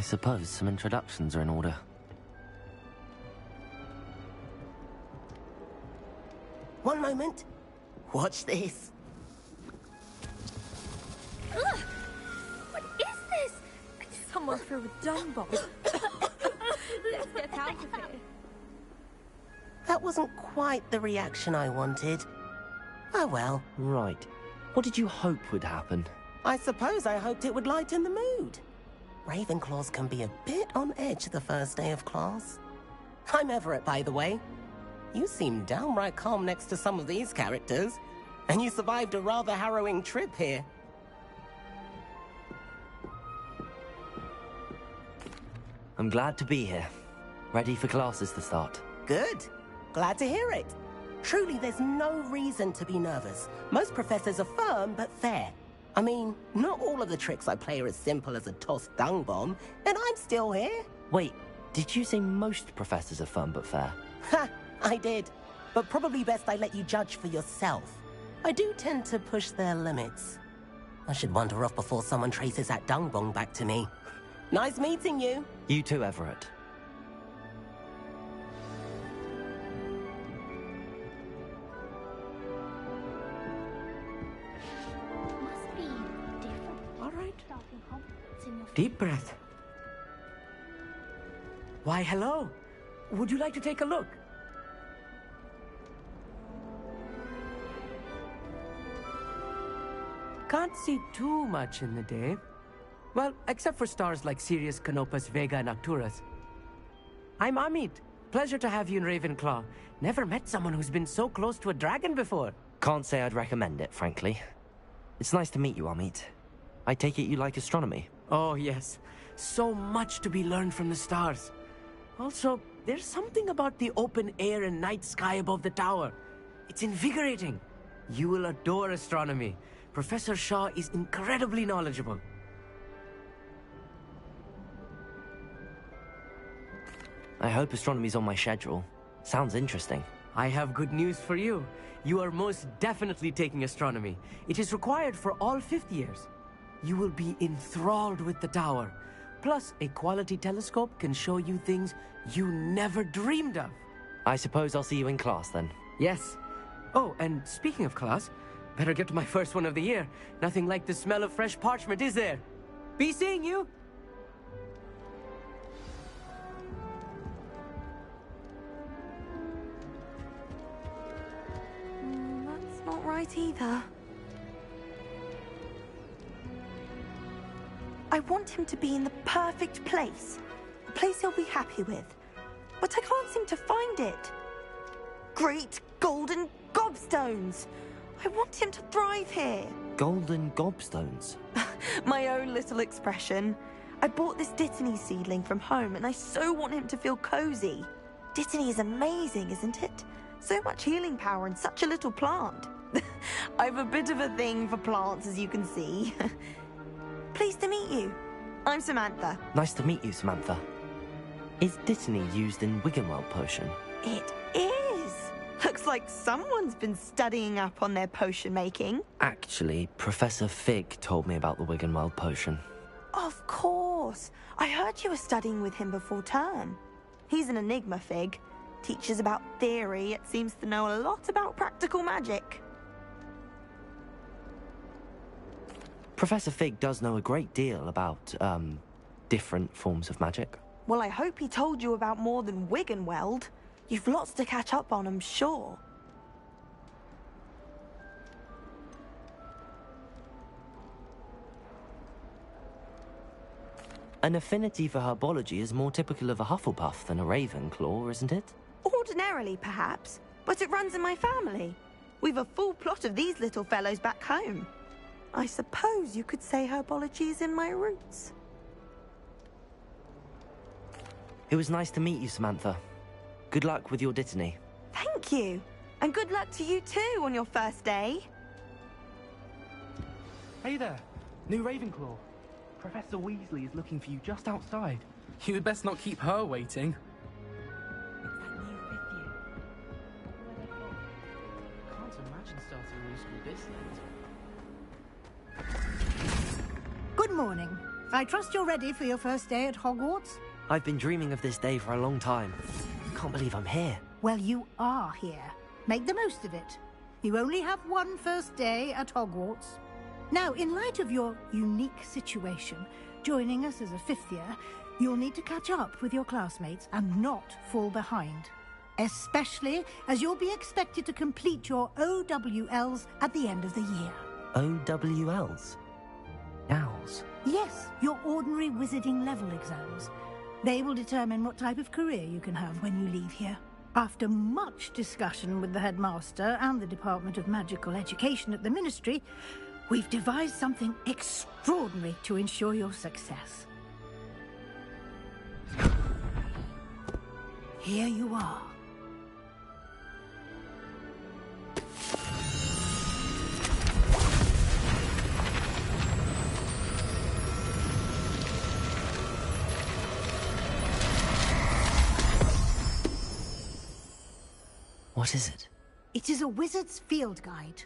suppose some introductions are in order. One moment. Watch this. Ugh! What is this? Someone threw a dung bomb. Let's get out of here. That wasn't quite the reaction I wanted. Oh well. Right. What did you hope would happen? I suppose I hoped it would lighten the mood. Ravenclaws can be a bit on edge the first day of class. I'm Everett, by the way. You seem downright calm next to some of these characters, and you survived a rather harrowing trip here. I'm glad to be here. Ready for classes to start. Good. Glad to hear it. Truly, there's no reason to be nervous. Most professors are firm but fair. I mean, not all of the tricks I play are as simple as a tossed dung bomb, and I'm still here. Wait, did you say most professors are firm but fair? Ha! I did. But probably best I let you judge for yourself. I do tend to push their limits. I should wander off before someone traces that dung bomb back to me. Nice meeting you. You too, Everett. Must be different. All right. Starting Hogwarts in your Deep breath. Why, hello. Would you like to take a look? Can't see too much in the day. Well, except for stars like Sirius, Canopus, Vega, and Arcturus. I'm Amit. Pleasure to have you in Ravenclaw. Never met someone who's been so close to a dragon before. Can't say I'd recommend it, frankly. It's nice to meet you, Amit. I take it you like astronomy? Oh, yes. So much to be learned from the stars. Also, there's something about the open air and night sky above the tower. It's invigorating. You will adore astronomy. Professor Shaw is incredibly knowledgeable. I hope astronomy's on my schedule. Sounds interesting. I have good news for you. You are most definitely taking astronomy. It is required for all fifth years. You will be enthralled with the tower. Plus, a quality telescope can show you things you never dreamed of. I suppose I'll see you in class then. Yes. Oh, and speaking of class, better get to my first one of the year. Nothing like the smell of fresh parchment, is there? Be seeing you! That's not right either. I want him to be in the perfect place. A place he'll be happy with. But I can't seem to find it. Great golden gobstones! I want him to thrive here. Golden gobstones? My own little expression. I bought this Dittany seedling from home and I so want him to feel cozy. Dittany is amazing, isn't it? So much healing power in such a little plant. I've a bit of a thing for plants, as you can see. Pleased to meet you. I'm Samantha. Nice to meet you, Samantha. Is Dittany used in Wiggenweld potion? It is. Looks like someone's been studying up on their potion making. Actually, Professor Fig told me about the Wiggenweld potion. Of course. I heard you were studying with him before term. He's an enigma, Fig. Teaches about theory, yet seems to know a lot about practical magic. Professor Fig does know a great deal about, different forms of magic. Well, I hope he told you about more than Wiggenweld. You've lots to catch up on, I'm sure. An affinity for herbology is more typical of a Hufflepuff than a Ravenclaw, isn't it? Ordinarily, perhaps, but it runs in my family. We've a full plot of these little fellows back home. I suppose you could say herbology is in my roots. It was nice to meet you, Samantha. Good luck with your Dittany. Thank you. And good luck to you too on your first day. Hey there, new Ravenclaw. Professor Weasley is looking for you just outside. You'd best not keep her waiting. It's that new fifth year. Can't imagine starting new school this late. Good morning. I trust you're ready for your first day at Hogwarts? I've been dreaming of this day for a long time. I can't believe I'm here. Well, you are here. Make the most of it. You only have one first day at Hogwarts. Now, in light of your unique situation, joining us as a fifth year, you'll need to catch up with your classmates and not fall behind. Especially as you'll be expected to complete your OWLs at the end of the year. OWLs? Owls? Yes, your ordinary wizarding level exams. They will determine what type of career you can have when you leave here. After much discussion with the headmaster and the Department of Magical Education at the Ministry, we've devised something extraordinary to ensure your success. Here you are. What is it? It is a wizard's field guide.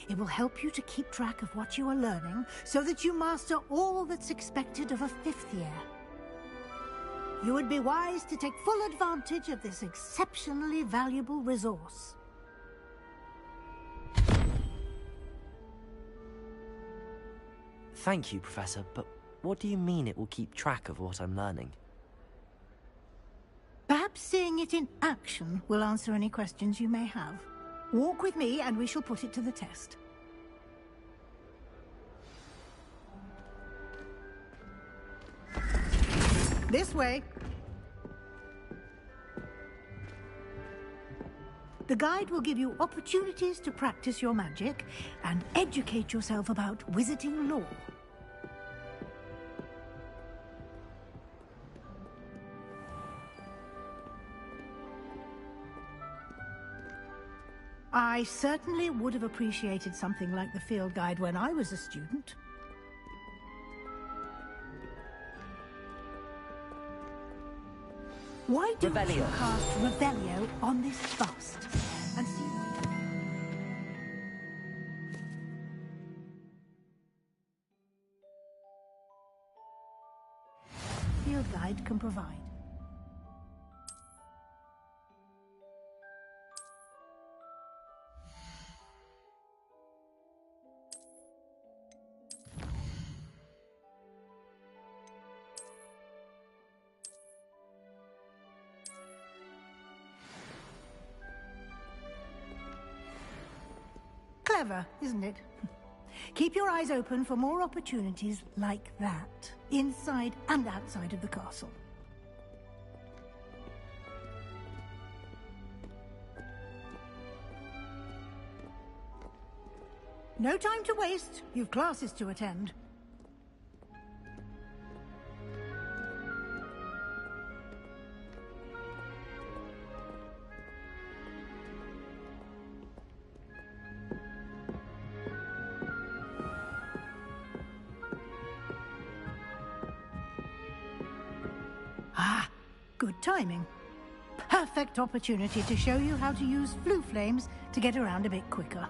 It will help you to keep track of what you are learning so that you master all that's expected of a fifth year. You would be wise to take full advantage of this exceptionally valuable resource. Thank you, Professor, but what do you mean it will keep track of what I'm learning? Perhaps seeing it in action will answer any questions you may have. Walk with me and we shall put it to the test. This way. The guide will give you opportunities to practice your magic and educate yourself about wizarding lore. I certainly would have appreciated something like the field guide when I was a student. Why don't you cast Revelio on this bust and see... Field guide can provide. Clever, isn't it? Keep your eyes open for more opportunities like that, inside and outside of the castle. No time to waste. You've classes to attend. Good timing. Perfect opportunity to show you how to use flue flames to get around a bit quicker.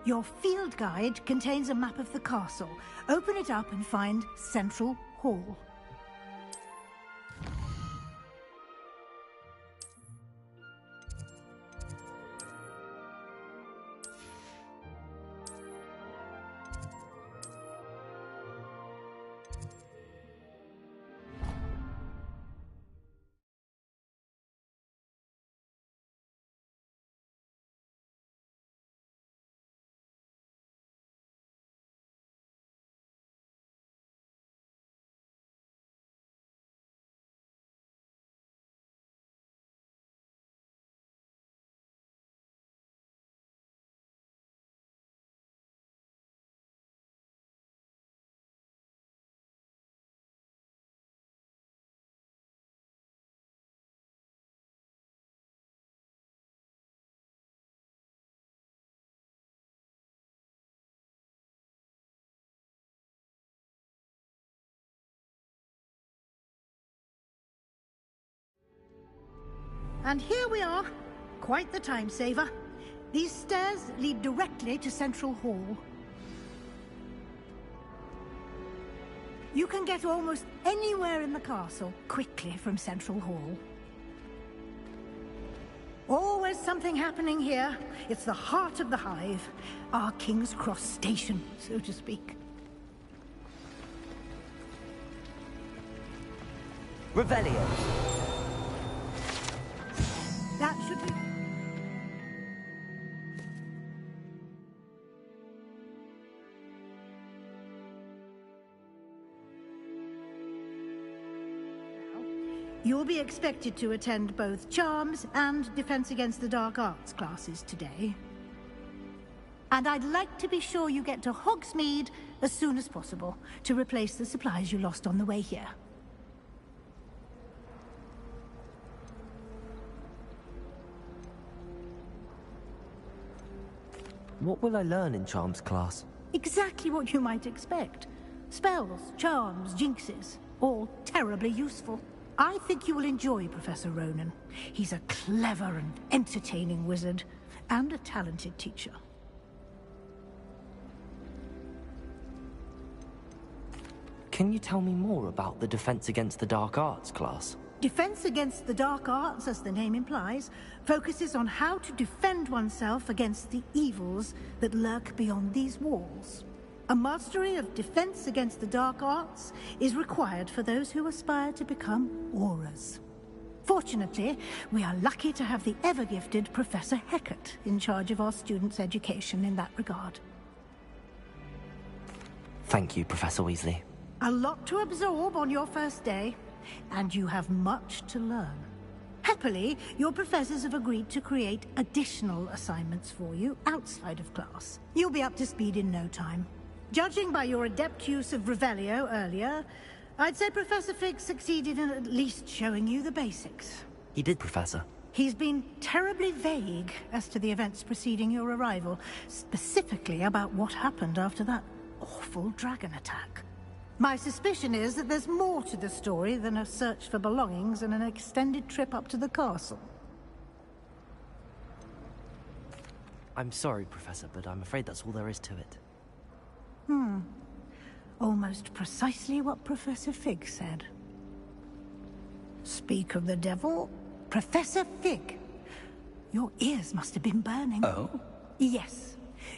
Your field guide contains a map of the castle. Open it up and find Central Hall. And here we are. Quite the time saver. These stairs lead directly to Central Hall. You can get almost anywhere in the castle quickly from Central Hall. Always something happening here. It's the heart of the Hive. Our King's Cross station, so to speak. Revelio. That should be... You'll be expected to attend both Charms and Defense Against the Dark Arts classes today. And I'd like to be sure you get to Hogsmeade as soon as possible to replace the supplies you lost on the way here. What will I learn in Charms class? Exactly what you might expect. Spells, charms, jinxes, all terribly useful. I think you will enjoy Professor Ronan. He's a clever and entertaining wizard, and a talented teacher. Can you tell me more about the Defense Against the Dark Arts class? Defense Against the Dark Arts, as the name implies, focuses on how to defend oneself against the evils that lurk beyond these walls. A mastery of Defense Against the Dark Arts is required for those who aspire to become Aurors. Fortunately, we are lucky to have the ever-gifted Professor Hecat in charge of our students' education in that regard. Thank you, Professor Weasley. A lot to absorb on your first day, and you have much to learn. Happily, your professors have agreed to create additional assignments for you outside of class. You'll be up to speed in no time. Judging by your adept use of Revelio earlier, I'd say Professor Fig succeeded in at least showing you the basics. He did, Professor. He's been terribly vague as to the events preceding your arrival, specifically about what happened after that awful dragon attack. My suspicion is that there's more to the story than a search for belongings and an extended trip up to the castle. I'm sorry, Professor, but I'm afraid that's all there is to it. Almost precisely what Professor Fig said. Speak of the devil, Professor Fig. Your ears must have been burning. Oh? Yes.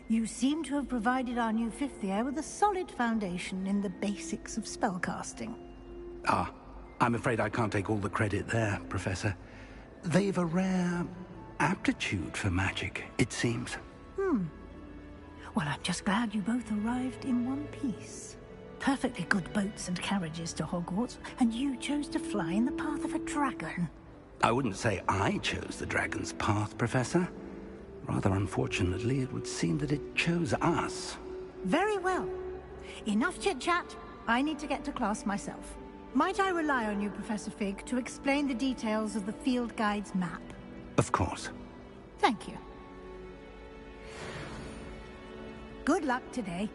You seem to have provided our new fifth year with a solid foundation in the basics of spellcasting. Ah, I'm afraid I can't take all the credit there, Professor. They've a rare aptitude for magic, it seems. Well, I'm just glad you both arrived in one piece. Perfectly good boats and carriages to Hogwarts, and you chose to fly in the path of a dragon. I wouldn't say I chose the dragon's path, Professor. Rather unfortunately, it would seem that it chose us. Very well. Enough chit-chat. I need to get to class myself. Might I rely on you, Professor Fig, to explain the details of the field guide's map? Of course. Thank you. Good luck today.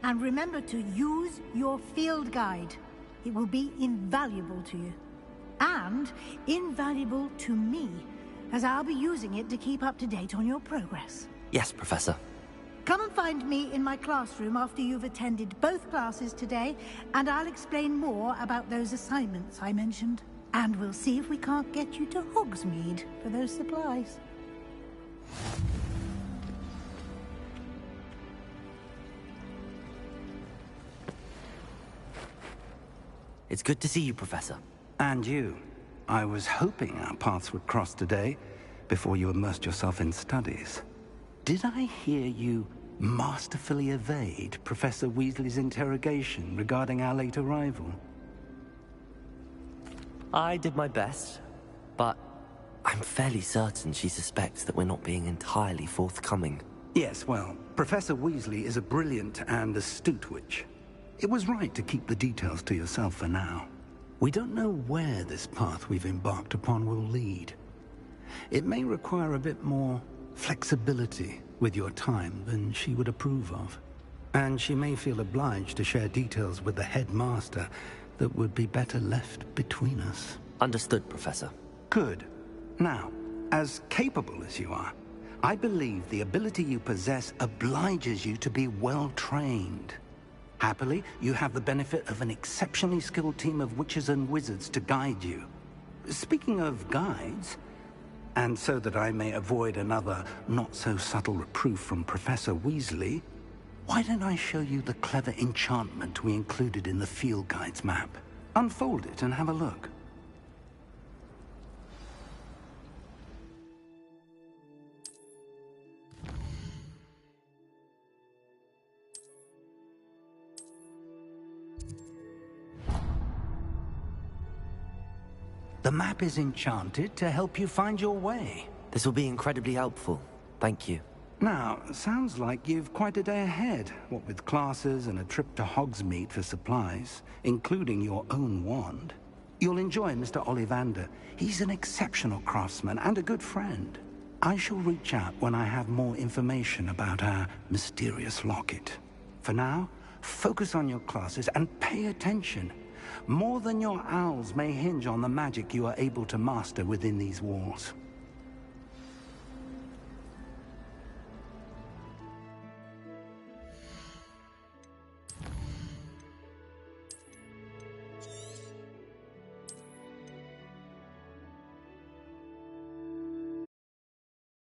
And remember to use your field guide. It will be invaluable to you. And invaluable to me, as I'll be using it to keep up to date on your progress. Yes, Professor. Come and find me in my classroom after you've attended both classes today, and I'll explain more about those assignments I mentioned. And we'll see if we can't get you to Hogsmeade for those supplies. It's good to see you, Professor. And you. I was hoping our paths would cross today, before you immersed yourself in studies. Did I hear you masterfully evade Professor Weasley's interrogation regarding our late arrival? I did my best, but I'm fairly certain she suspects that we're not being entirely forthcoming. Yes, well, Professor Weasley is a brilliant and astute witch. It was right to keep the details to yourself for now. We don't know where this path we've embarked upon will lead. It may require a bit more flexibility with your time than she would approve of. And she may feel obliged to share details with the headmaster that would be better left between us. Understood, Professor. Good. Now, as capable as you are, I believe the ability you possess obliges you to be well trained. Happily, you have the benefit of an exceptionally skilled team of witches and wizards to guide you. Speaking of guides, and so that I may avoid another not-so-subtle reproof from Professor Weasley, why don't I show you the clever enchantment we included in the field guide's map? Unfold it and have a look. The map is enchanted to help you find your way. This will be incredibly helpful. Thank you. Now, sounds like you've quite a day ahead, what with classes and a trip to Hogsmeade for supplies, including your own wand. You'll enjoy Mr. Ollivander. He's an exceptional craftsman and a good friend. I shall reach out when I have more information about our mysterious locket. For now, focus on your classes and pay attention. More than your owls may hinge on the magic you are able to master within these walls.